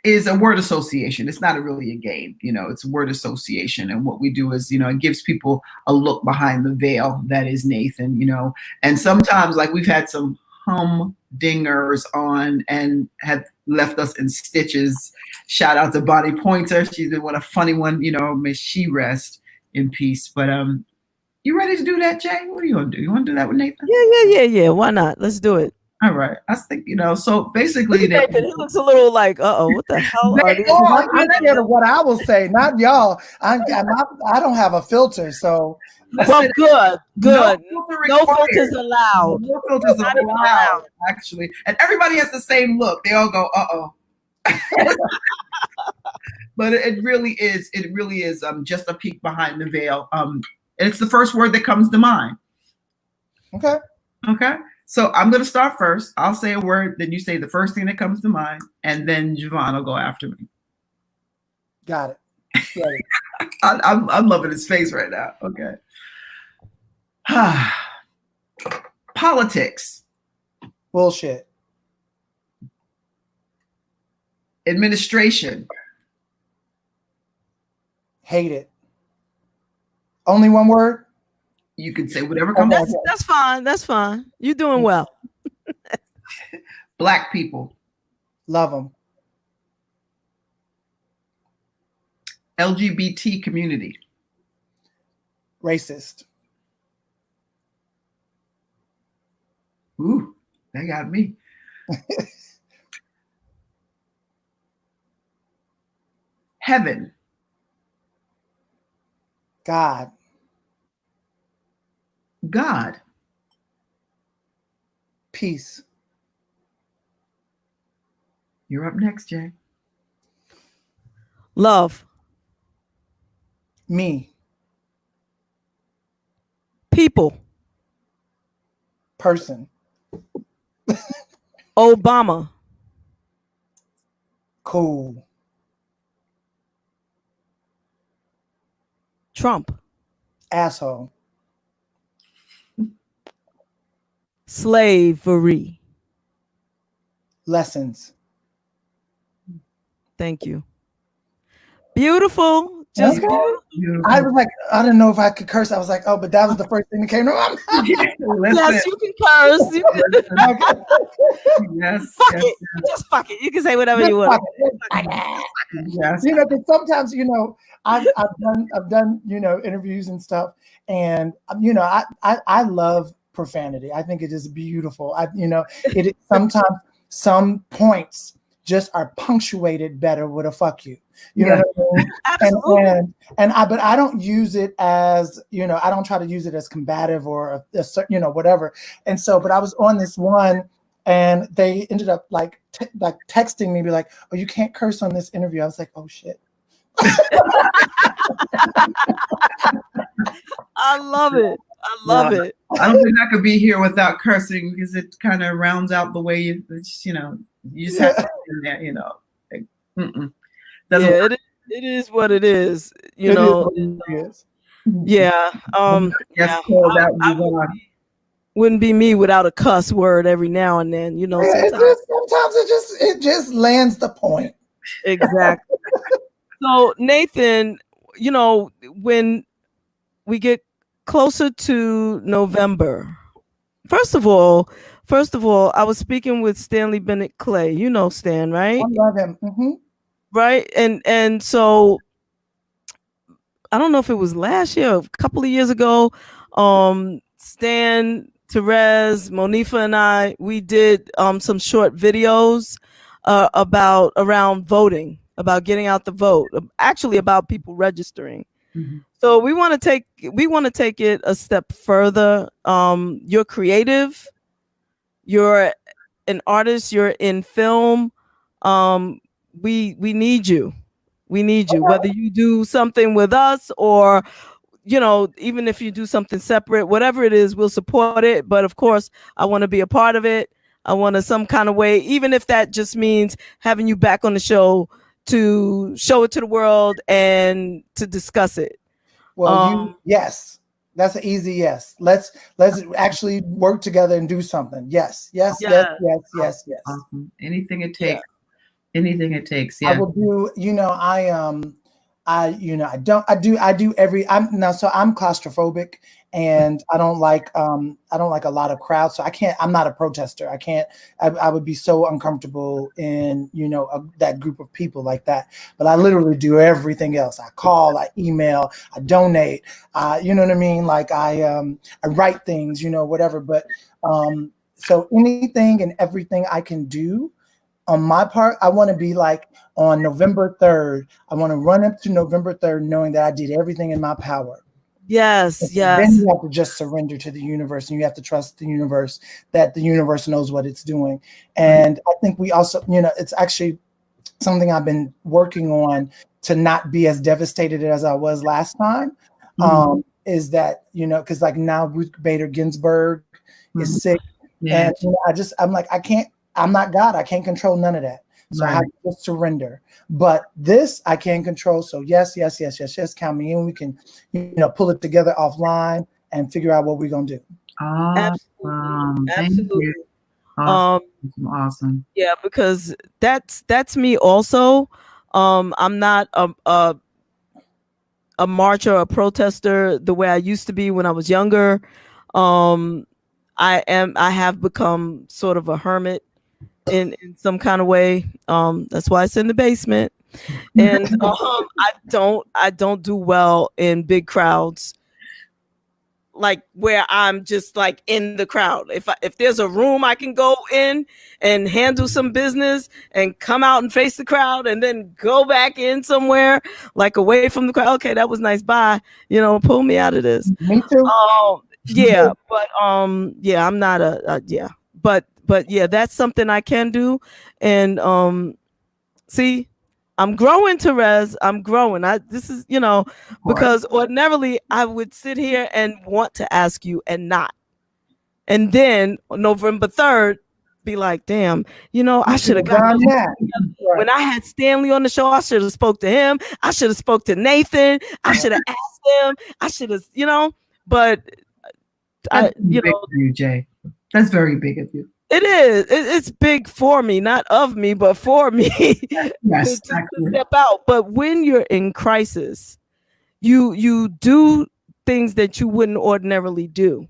is a word association. It's not really a game, it's a word association. And what we do is, it gives people a look behind the veil that is Nathan, and sometimes like we've had some humdingers on and have left us in stitches. Shout out to Bonnie Pointer. She's been a funny one, may she rest in peace. But you ready to do that, Jay? What are you gonna do? You want to do that with Nathan? Yeah. Why not? Let's do it. All right. I think, so basically Nathan, he looks a little like, what the hell are these? I'm scared of what I will say, not y'all. I don't have a filter, so. Well, good. No filters allowed. No filters allowed, actually. And everybody has the same look. They all go, But it really is just a peek behind the veil. And it's the first word that comes to mind. Okay. So I'm going to start first. I'll say a word, then you say the first thing that comes to mind, and then JaVonne will go after me. Got it. Right. I'm loving his face right now. Okay. Politics. Bullshit. Administration. Hate it. Only one word? You can say whatever comes. That's fine. You're doing well. Black people. Love them. LGBT community. Racist. Ooh, that got me. Heaven. God. Peace. You're up next, Jay. Love. Me. People. Person. Obama. Cool. Trump. Asshole. Slavery. Lessons. Thank you. Beautiful. Just Okay. Beautiful. I was like, I didn't know if I could curse. I was like, oh, but that was the first thing that came to my mind. Yes, you can curse. You can, Yes. fuck it. Just fuck it. You can say whatever you want. Yes. But sometimes, I've done, interviews and stuff, and I love profanity. I think it is beautiful. It sometimes some points just are punctuated better with a fuck you. You know what I mean? Absolutely. But I don't use it as, I don't try to use it as combative or whatever. And so, but I was on this one, and they ended up like texting me, be like, "Oh, you can't curse on this interview." I was like, "Oh shit." I love it. It. I don't think I could be here without cursing, because it kind of rounds out the way you just have to be in there, It is what it is, Yeah. Wouldn't be me without a cuss word every now and then, Sometimes it just lands the point. Exactly. So Nathan, when we get closer to November, first of all, I was speaking with Stanley Bennett Clay. You know Stan, right? I love him. Mm-hmm. Right. And so I don't know if it was last year, a couple of years ago, Stan, Terez, Monifa, and I, we did some short videos around voting, about getting out the vote, actually about people registering. Mm-hmm. So we want to take it a step further. You're creative, you're an artist, you're in film. We need you. We need you, whether you do something with us or, even if you do something separate, whatever it is, we'll support it. But of course, I want to be a part of it. I want to some kind of way, even if that just means having you back on the show to show it to the world and to discuss it. Well, yes, that's an easy yes. Let's actually work together and do something. Yes. Awesome. Anything it takes. Anything it takes. I Yeah. will do, I'm claustrophobic, and I don't like a lot of crowds. So I'm not a protester. I would be so uncomfortable in, that group of people like that. But I literally do everything else. I call, I email, I donate, you know what I mean? Like I write things, whatever. But so anything and everything I can do on my part, I want to be like on November 3rd. I want to run up to November 3rd knowing that I did everything in my power. Yes, Then yes. you have to just surrender to the universe, and you have to trust the universe that the universe knows what it's doing. And I think we also, it's actually something I've been working on to not be as devastated as I was last time. Is that, because like now Ruth Bader Ginsburg is sick. Yeah. And I'm like, I'm not God. I can't control none of that. So I have to just surrender. But this I can control. So yes, count me in. We can, pull it together offline and figure out what we're gonna do. Awesome. Thank you. Awesome. Yeah, because that's me also. I'm not a marcher or a protester the way I used to be when I was younger. I have become sort of a hermit in some kind of way. That's why it's in the basement. And I don't do well in big crowds, like where I'm just like in the crowd. If there's a room I can go in and handle some business and come out and face the crowd and then go back in somewhere like away from the crowd. Okay, that was nice. Bye. Pull me out of this. Me too. Yeah, but yeah, I'm not but yeah, that's something I can do. And see, I'm growing, Terez. I'm growing. This is, because ordinarily I would sit here and want to ask you and not. And then on November 3rd, be like, damn, I should have done that. When I had Stanley on the show, I should have spoke to him. I should have spoke to Nathan. I should have asked him. I should have, but That's big for you, Jay. That's very big of you. It is. It's big for me, not of me, but for me. Yes, to step out. But when you're in crisis, you do things that you wouldn't ordinarily do.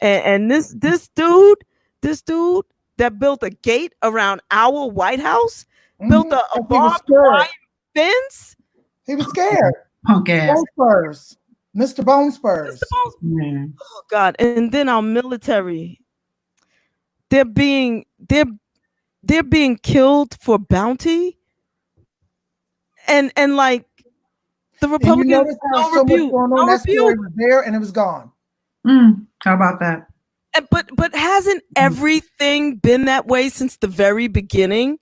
And this dude that built a gate around our White House, built a barbed wire fence. He was scared. Punk ass. Bone Spurs. Mr. Bone Spurs. Oh God. And then our military, they're being killed for bounty. And like the Republicans, and so much going on. That story was there and it was gone. How about that? But hasn't everything been that way since the very beginning?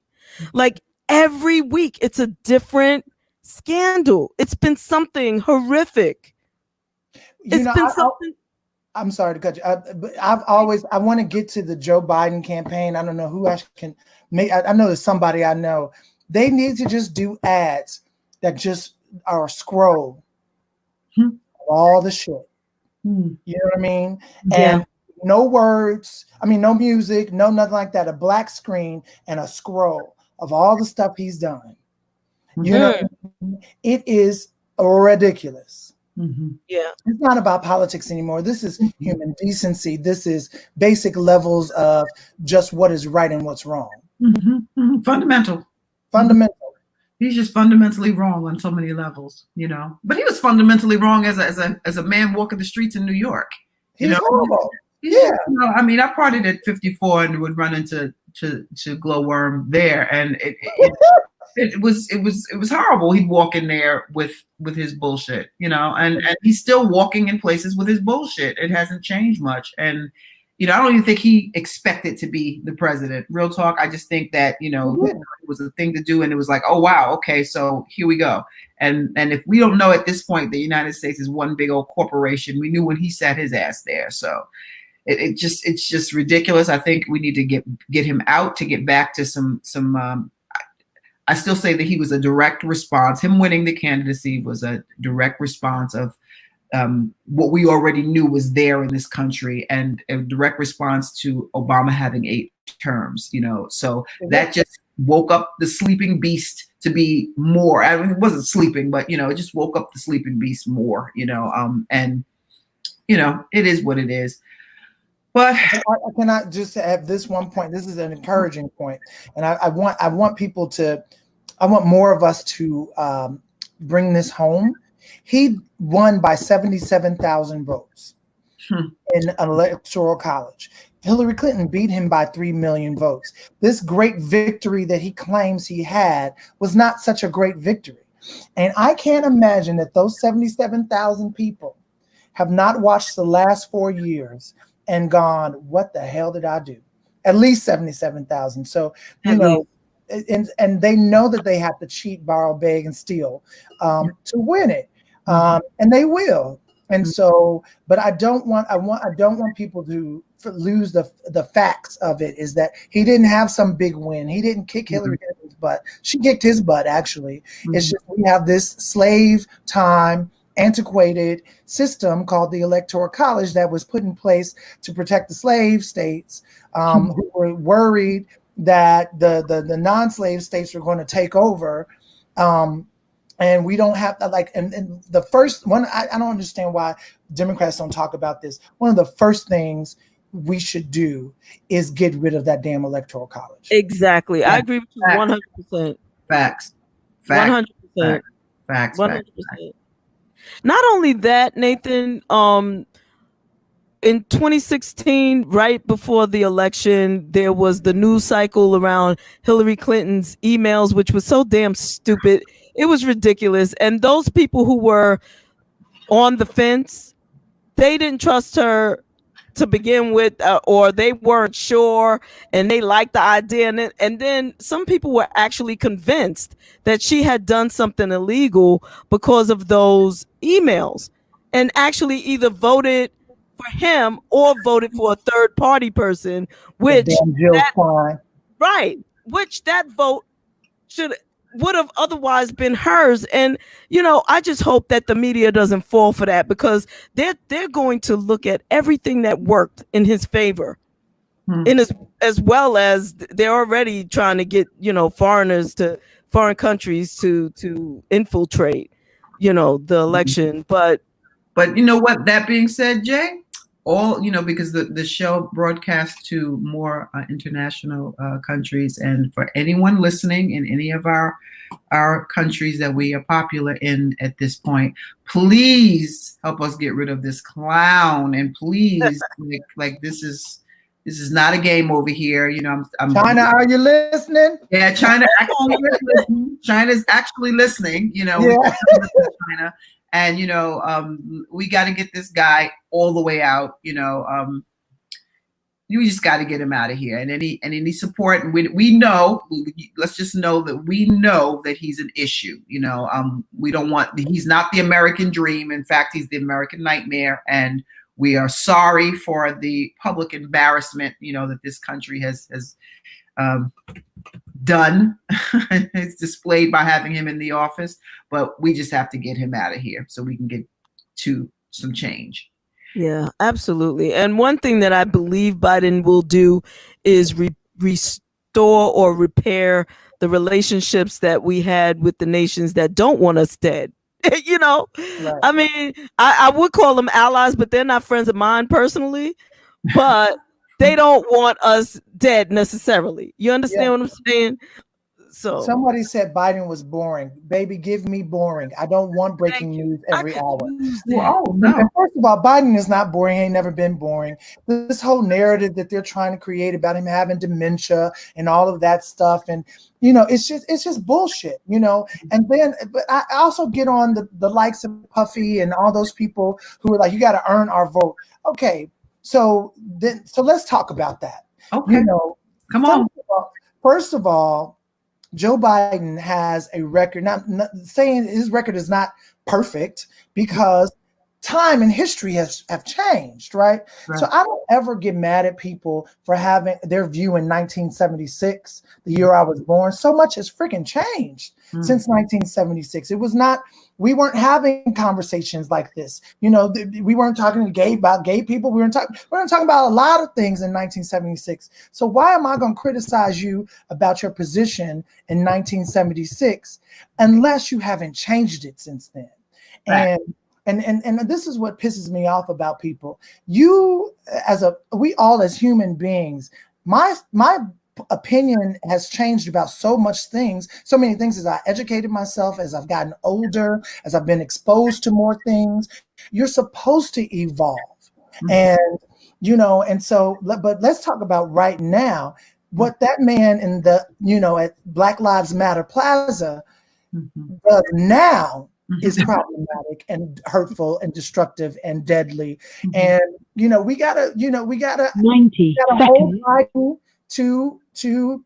Like every week it's a different scandal. It's been something horrific. I'm sorry to cut you. But I want to get to the Joe Biden campaign. I don't know who I can make. I know there's somebody I know. They need to just do ads that just are a scroll of all the shit. You know what I mean? Yeah. And no words. I mean, no music, no nothing like that. A black screen and a scroll of all the stuff he's done. You know, it is ridiculous. Yeah, it's not about politics anymore. This is human decency. This is basic levels of just what is right and what's wrong. Fundamental. He's just fundamentally wrong on so many levels, But he was fundamentally wrong as a man walking the streets in New York. He's horrible. I mean, I partied at 54 and would run into Glowworm there, and it was horrible. He'd walk in there with his bullshit, and he's still walking in places with his bullshit. It hasn't changed much, and I don't even think he expected to be the president. Real talk. I just think that it was a thing to do, and it was like, oh wow, okay, so here we go. And if we don't know at this point, the United States is one big old corporation. We knew when he sat his ass there, so. It's just ridiculous. I think we need to get him out to get back to some. I still say that he was a direct response. Him winning the candidacy was a direct response of what we already knew was there in this country, and a direct response to Obama having 8 terms. So that just woke up the sleeping beast to be more. I mean, it wasn't sleeping, but it just woke up the sleeping beast more. And it is what it is. But I cannot just have this one point. This is an encouraging point, and I want people to, I want more of us to bring this home. He won by 77,000 votes in an electoral college. Hillary Clinton beat him by 3 million votes. This great victory that he claims he had was not such a great victory. And I can't imagine that those 77,000 people have not watched the last 4 years and gone, what the hell did I do? At least 77,000. So, and they know that they have to cheat, borrow, beg, and steal to win it. And they will. And so, but I don't want people to lose the facts of it, is that he didn't have some big win. He didn't kick Hillary Clinton's butt. She kicked his butt, actually. It's just we have this slave time, antiquated system called the Electoral College that was put in place to protect the slave states who were worried that the non-slave states were going to take over. And we don't have and the first one, I don't understand why Democrats don't talk about this. One of the first things we should do is get rid of that damn Electoral College. Exactly. I agree with you 100%. Facts. 100%. Facts. 100%. Not only that, Nathan, in 2016, right before the election, there was the news cycle around Hillary Clinton's emails, which was so damn stupid. It was ridiculous. And those people who were on the fence, they didn't trust her to begin with, or they weren't sure and they liked the idea. And then some people were actually convinced that she had done something illegal because of those emails, and actually either voted for him or voted for a third party person, which that vote would have otherwise been hers. And I just hope that the media doesn't fall for that, because they're going to look at everything that worked in his favor, as well as they're already trying to get foreign countries to infiltrate the election. But you know what, that being said, Jay, because the show broadcasts to more international countries, and for anyone listening in any of our countries that we are popular in at this point, please help us get rid of this clown, and please, like this is not a game over here. I'm China, are you listening? Yeah, China actually listening. China's actually listening. China. And we got to get this guy all the way out. You just got to get him out of here. And any support. And we know. Let's just know that we know that he's an issue. We don't want. He's not the American dream. In fact, he's the American nightmare. And we are sorry for the public embarrassment. That this country has done. It's displayed by having him in the office, but we just have to get him out of here so we can get to some change. Yeah, absolutely. And one thing that I believe Biden will do is restore or repair the relationships that we had with the nations that don't want us dead. Right. I mean, I would call them allies, but they're not friends of mine personally. But they don't want us dead necessarily. You understand what I'm saying? So somebody said Biden was boring. Baby, give me boring. I don't want breaking news every hour. Oh, no. And first of all, Biden is not boring. He ain't never been boring. This whole narrative that they're trying to create about him having dementia and all of that stuff, and it's just bullshit. And then, but I also get on the likes of Puffy and all those people who are like, you got to earn our vote. Okay, so let's talk about that. Okay, come on. First of all, Joe Biden has a record, not saying his record is not perfect, because time and history have changed, right? So I don't ever get mad at people for having their view in 1976, the year I was born. So much has freaking changed since 1976. It was not, we weren't having conversations like this. You know, we weren't talking about gay people. We weren't talking about a lot of things in 1976. So why am I going to criticize you about your position in 1976 unless you haven't changed it since then? Right. And this is what pisses me off about people. We all as human beings, my opinion has changed about so many things as I educated myself, as I've gotten older, as I've been exposed to more things. You're supposed to evolve. And, you know, and so, but let's talk about right now, what that man in the, you know, at Black Lives Matter Plaza does now is problematic and hurtful and destructive and deadly. And, you know, we gotta 90 hold seconds. Biden to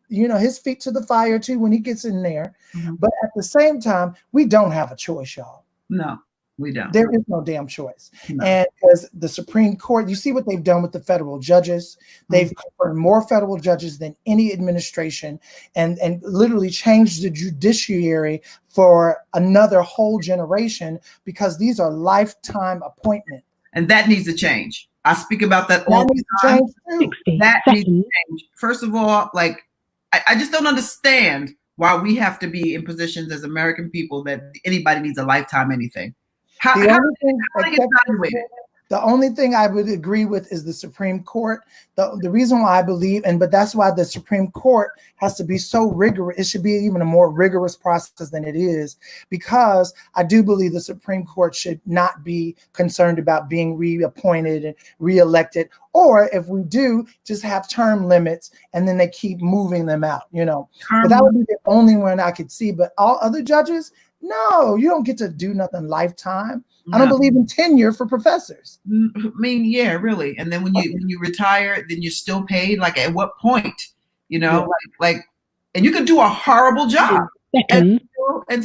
you know, his feet to the fire too when he gets in there. But at the same time, we don't have a choice, y'all. No, we don't. There is no damn choice. No. And because the Supreme Court, you see what they've done with the federal judges. They've confirmed more federal judges than any administration, and literally changed the judiciary for another whole generation, because these are lifetime appointments. And that needs to change. I speak about that all That the needs to time. change too. 60 That needs to seconds. change. First of all, like, I just don't understand why we have to be in positions as American people that anybody needs a lifetime anything. How do they get evaluated? The only thing I would agree with is the Supreme Court. The reason why I believe, but that's why the Supreme Court has to be so rigorous. It should be even a more rigorous process than it is, because I do believe the Supreme Court should not be concerned about being reappointed and reelected, or if we do, just have term limits and then they keep moving them out, you know. But that would be the only one I could see. But all other judges, no, you don't get to do nothing lifetime. I don't believe in tenure for professors. I mean, yeah, really. And then when you retire, then you're still paid. Like, at what point? You know, like, and you could do a horrible job and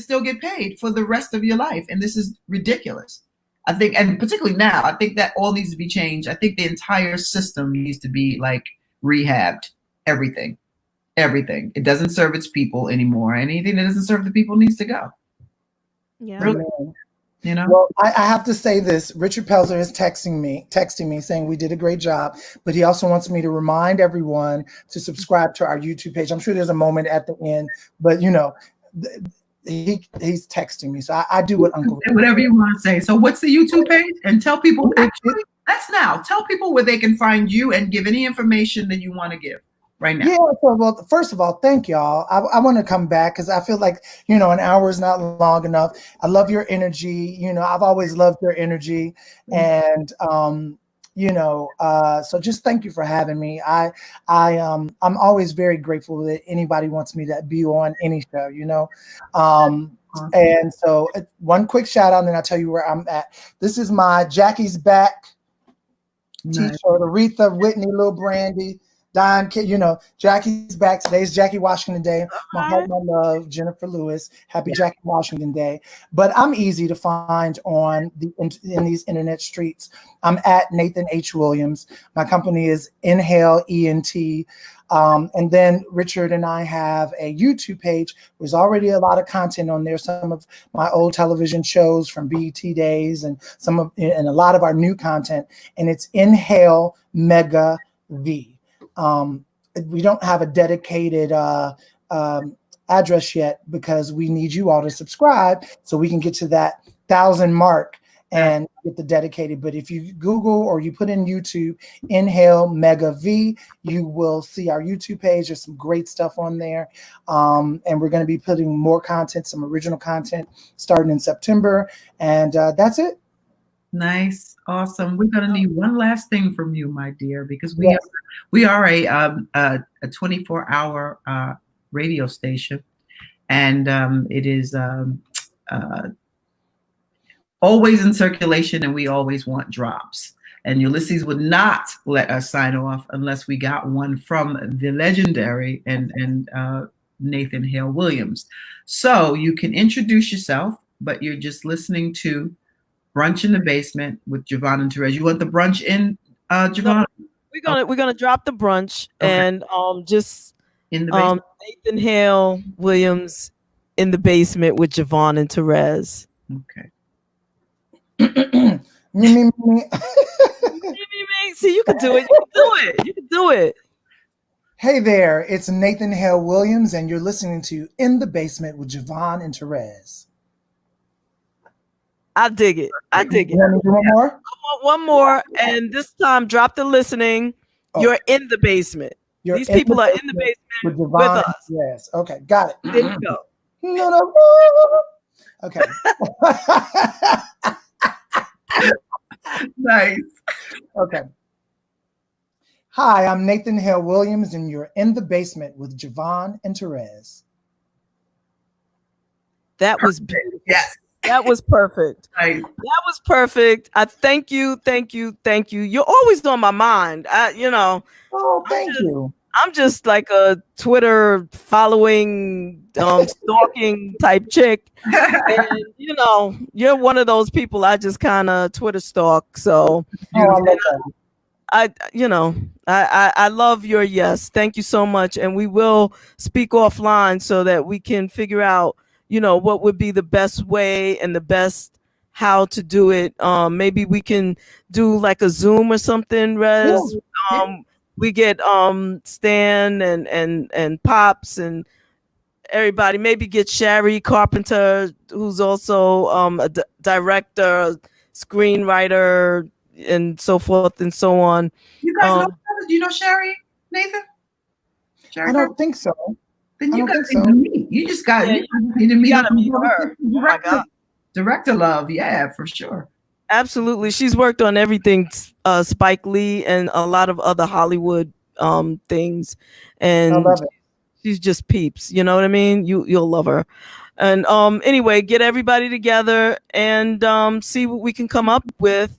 still get paid for the rest of your life. And this is ridiculous. I think, and particularly now, I think that all needs to be changed. I think the entire system needs to be like rehabbed. Everything. It doesn't serve its people anymore. Anything that doesn't serve the people needs to go. Yeah. Really. You know? Well, I have to say this. Richard Pelzer is texting me saying we did a great job, but he also wants me to remind everyone to subscribe to our YouTube page. I'm sure there's a moment at the end, but you know, he's texting me. So I do what Uncle Richard, whatever you want to say. So what's the YouTube page? And tell people, actually, tell people where they can find you and give any information that you want to give right now. Yeah, so, well, first of all, thank y'all. I want to come back because I feel like, you know, an hour is not long enough. I love your energy. You know, I've always loved your energy. And, you know, so just thank you for having me. I'm always very grateful that anybody wants me to be on any show, you know. And so one quick shout out, and then I'll tell you where I'm at. This is my Jackie's Back t-shirt, Aretha, Whitney, Lil Brandy, Don, you know, Jackie's back. Today's Jackie Washington Day. My heart, my love, Jennifer Lewis. Happy Jackie Washington Day. But I'm easy to find in these internet streets. I'm at Nathan H. Williams. My company is Inhale ENT. And then Richard and I have a YouTube page. There's already a lot of content on there. Some of my old television shows from BET days, and and a lot of our new content. And it's Inhale Mega V. We don't have a dedicated address yet because we need you all to subscribe so we can get to that 1,000 mark and get the dedicated. But if you Google or you put in YouTube Inhale Mega V, you will see our YouTube page. There's some great stuff on there. And we're going to be putting more content, some original content starting in September. And that's it. Nice. Awesome. We're going to need one last thing from you, my dear, because we are a 24-hour radio station, and it is always in circulation, and we always want drops. And Ulysses would not let us sign off unless we got one from the legendary and Nathan Hale Williams. So you can introduce yourself, but you're just listening to Brunch in the basement with JaVonne and Terez. You want the brunch in, JaVonne? No, we're gonna drop the brunch and just in the basement. Nathan Hale Williams in the basement with JaVonne and Terez. Okay. Me. See, you can do it. You can do it. You can do it. Hey there, it's Nathan Hale Williams, and you're listening to In the Basement with JaVonne and Terez. I dig it. I dig it. You want me to do one more? I want one more, and this time drop the listening. You're in the basement. These people are in the basement with us. Yes. Okay. Got it. There you go. No. Okay. Nice. Okay. Hi, I'm Nathan Hale Williams, and you're in the basement with JaVonne and Terez. That was beautiful. Yes. That was perfect. Right. That was perfect. I thank you. You're always on my mind. Oh, thank you. I'm just like a Twitter following, stalking type chick. And, you're one of those people I just kind of Twitter stalk. So I love that. I love your yes. Thank you so much. And we will speak offline so that we can figure out, what would be the best way and the best how to do it. Maybe we can do like a Zoom or something, Rez. We get Stan and Pops and everybody. Maybe get Sherry Carpenter, who's also a director, screenwriter, and so forth and so on. You guys know each other? Do you know Sherry, Nathan? Sherry I don't think so. Then you got to meet. You just got to meet her. Oh my God. Director love, yeah, for sure. Absolutely. She's worked on everything, Spike Lee and a lot of other Hollywood things. And I love it. She's just peeps. You know what I mean? You'll love her. And anyway, get everybody together and see what we can come up with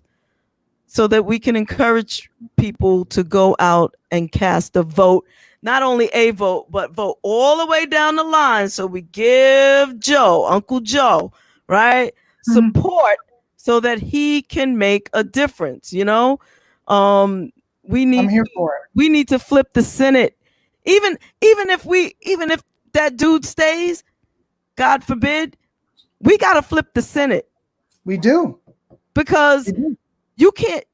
so that we can encourage people to go out and cast a vote. Not only a vote, but vote all the way down the line. So we give Uncle Joe, right? Support so that he can make a difference. I'm here for it. We need to flip the Senate. Even if that dude stays, God forbid, we got to flip the Senate. We do. Because you can't.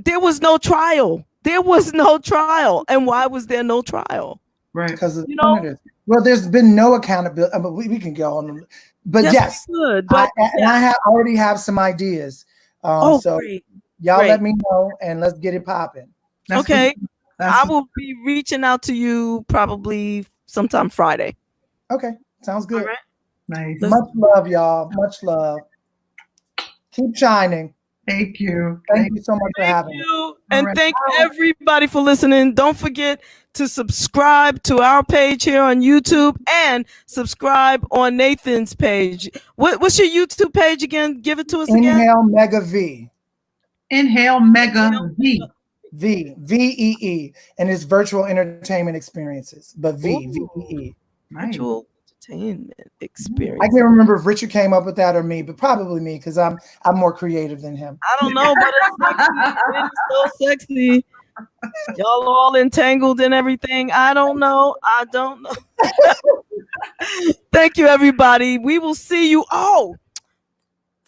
There was no trial. And why was there no trial? Right. Because of well, there's been no accountability. I mean, we can go on, but yes, I already have some ideas. So great. Y'all let me know and let's get it popping. Okay. I will be reaching out to you probably sometime Friday. Okay. Sounds good. All right. Nice. Much love, y'all. Much love. Keep shining. Thank you. Thank you so much for having me. And thank everybody for listening. Don't forget to subscribe to our page here on YouTube and subscribe on Nathan's page. What's your YouTube page again? Give it to us again. Inhale Mega V. Inhale Mega V. VEE. And it's virtual entertainment experiences. But VEE. Virtual entertainment experience. I can't remember if Richard came up with that or me, but probably me because I'm more creative than him. I don't know, but it's so sexy. Y'all all entangled and everything. I don't know. Thank you, everybody. We will see you. Oh,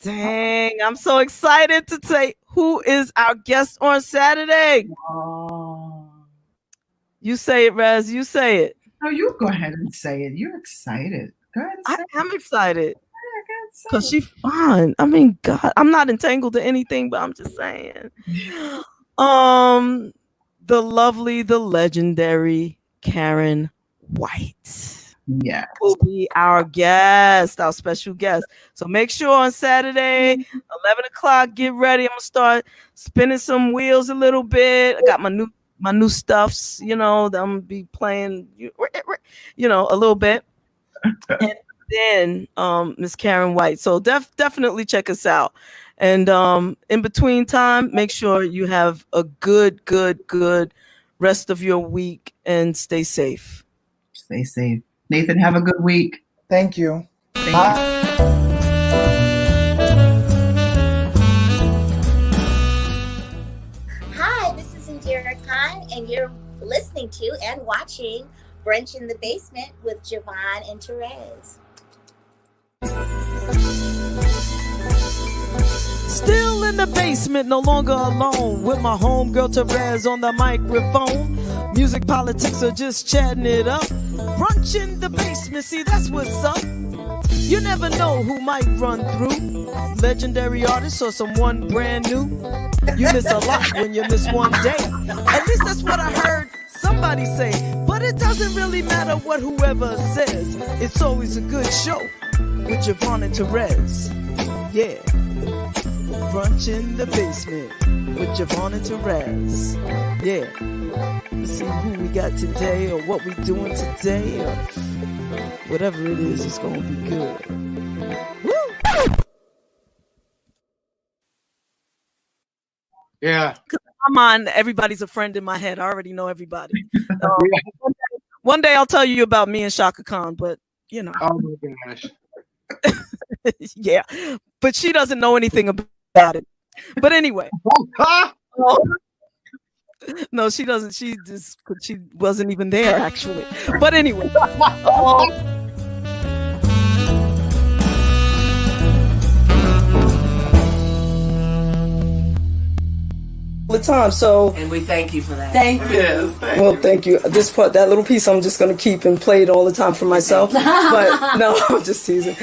dang. I'm so excited to say who is our guest on Saturday. Oh. You say it, Rez. You say it. No, you go ahead and say it. You're excited. Go ahead and say I'm excited. Yeah, because she's fine. I mean, God, I'm not entangled to anything, but I'm just saying. The lovely, the legendary Karen White. Yeah, will be our guest, our special guest. So make sure on Saturday, 11 o'clock, get ready. I'm gonna start spinning some wheels a little bit. I got my new stuffs, that I'm gonna be playing, a little bit. And then Miss Karen White. So definitely check us out. And in between time, make sure you have a good rest of your week and stay safe. Stay safe. Nathan, have a good week. Thank you. Thank Bye. you. listening to and watching Brunch in the Basement with JaVonne and Terez. Still in the basement, no longer alone, with my homegirl Terez on the microphone. Music, politics, or just chatting it up. Brunch in the basement, see that's what's up. You never know who might run through. Legendary artists or someone brand new. You miss a lot when you miss one day. At least that's what I heard somebody say. But it doesn't really matter what whoever says. It's always a good show with JaVonne and Terez. Yeah. Brunch in the basement with JaVonne and Terez. Yeah. Let's see who we got today or what we doing today or whatever it is, it's gonna be good. Woo! Yeah. I'm on everybody's a friend in my head. I already know everybody. One day I'll tell you about me and Shaka Khan, but you know. Oh my gosh. Yeah. But she doesn't know anything about it. But anyway. No, she doesn't. She wasn't even there actually. But anyway. The time, so and we thank you for that. Thank you. Yes, well, thank you. This part, that little piece, I'm just gonna keep and play it all the time for myself. But no, I'm just teasing.